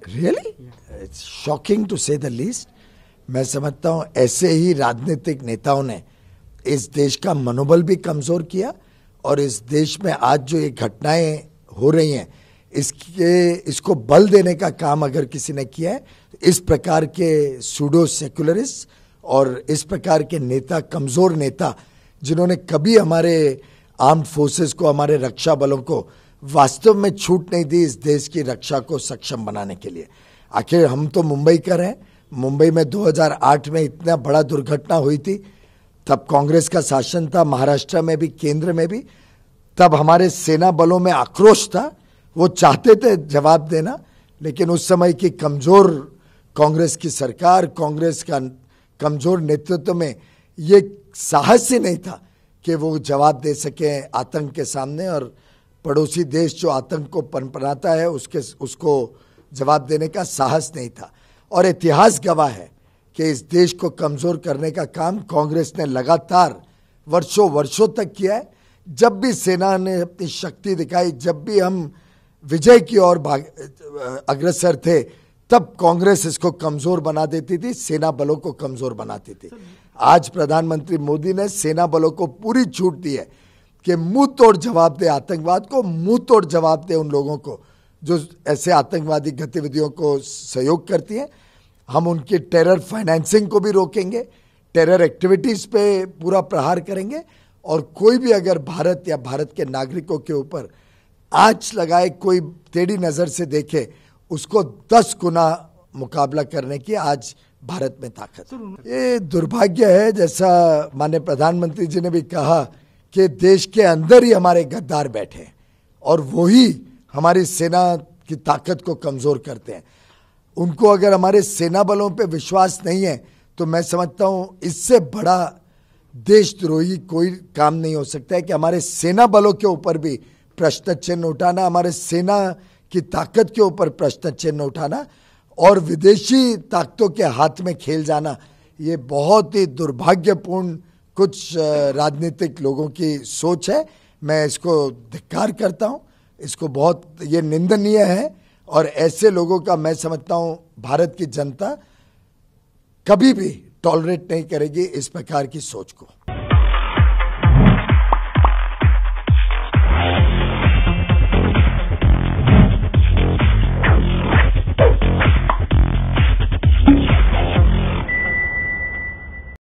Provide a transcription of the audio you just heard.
Really it's shocking to से the least. मैं समझता हूं ऐसे ही राजनीतिक नेताओं ने इस देश का मनोबल भी कमजोर किया, और इस देश में आज जो ये घटनाएं हो रही हैं इसको बल देने का काम अगर किसी ने किया है, इस प्रकार के सूडो सेकुलरिस्ट और इस प्रकार के नेता, कमजोर नेता जिन्होंने कभी हमारे आर्म्ड फोर्सेस को, हमारे रक्षा बलों को वास्तव में छूट नहीं दी इस देश की रक्षा को सक्षम बनाने के लिए। आखिर हम तो मुंबई का रहे, मुंबई में 2008 में इतना बड़ा दुर्घटना हुई थी, तब कांग्रेस का शासन था, महाराष्ट्र में भी, केंद्र में भी, तब हमारे सेना बलों में आक्रोश था, वो चाहते थे जवाब देना, लेकिन उस समय की कमजोर कांग्रेस की सरकार, कांग्रेस का कमजोर नेतृत्व में ये साहस ही नहीं था कि वो जवाब दे सके आतंक के सामने, और पड़ोसी देश जो आतंक को पनपनाता है उसको जवाब देने का साहस नहीं था। और इतिहास गवाह है कि इस देश को कमजोर करने का काम कांग्रेस ने लगातार वर्षों तक किया है। जब भी सेना ने अपनी शक्ति दिखाई, जब भी हम विजय की ओर अग्रसर थे, तब कांग्रेस इसको कमजोर बना देती थी, सेना बलों को कमजोर बनाती थी। आज प्रधानमंत्री मोदी ने सेना बलों को पूरी छूट दी है कि मुंह तोड़ जवाब दे आतंकवाद को, मुंह तोड़ जवाब दे उन लोगों को जो ऐसे आतंकवादी गतिविधियों को सहयोग करती हैं। हम उनकी टेरर फाइनेंसिंग को भी रोकेंगे, टेरर एक्टिविटीज पे पूरा प्रहार करेंगे, और कोई भी अगर भारत या भारत के नागरिकों के ऊपर आंच लगाए, कोई टेढ़ी नजर से देखे, उसको 10 गुना मुकाबला करने की आज भारत में ताकत है। ये दुर्भाग्य है, जैसा माननीय प्रधानमंत्री जी ने भी कहा कि देश के अंदर ही हमारे गद्दार बैठे हैं और वही हमारी सेना की ताकत को कमजोर करते हैं। उनको अगर हमारे सेना बलों पे विश्वास नहीं है तो मैं समझता हूं इससे बड़ा देशद्रोही कोई काम नहीं हो सकता है कि हमारे सेना बलों के ऊपर भी प्रश्न चिन्ह उठाना, हमारे सेना की ताकत के ऊपर प्रश्न चिन्ह उठाना और विदेशी ताकतों के हाथ में खेल जाना। ये बहुत ही दुर्भाग्यपूर्ण कुछ राजनीतिक लोगों की सोच है। मैं इसको धिक्कार करता हूं, इसको बहुत ये निंदनीय है, और ऐसे लोगों का मैं समझता हूं भारत की जनता कभी भी टॉलरेट नहीं करेगी इस प्रकार की सोच को।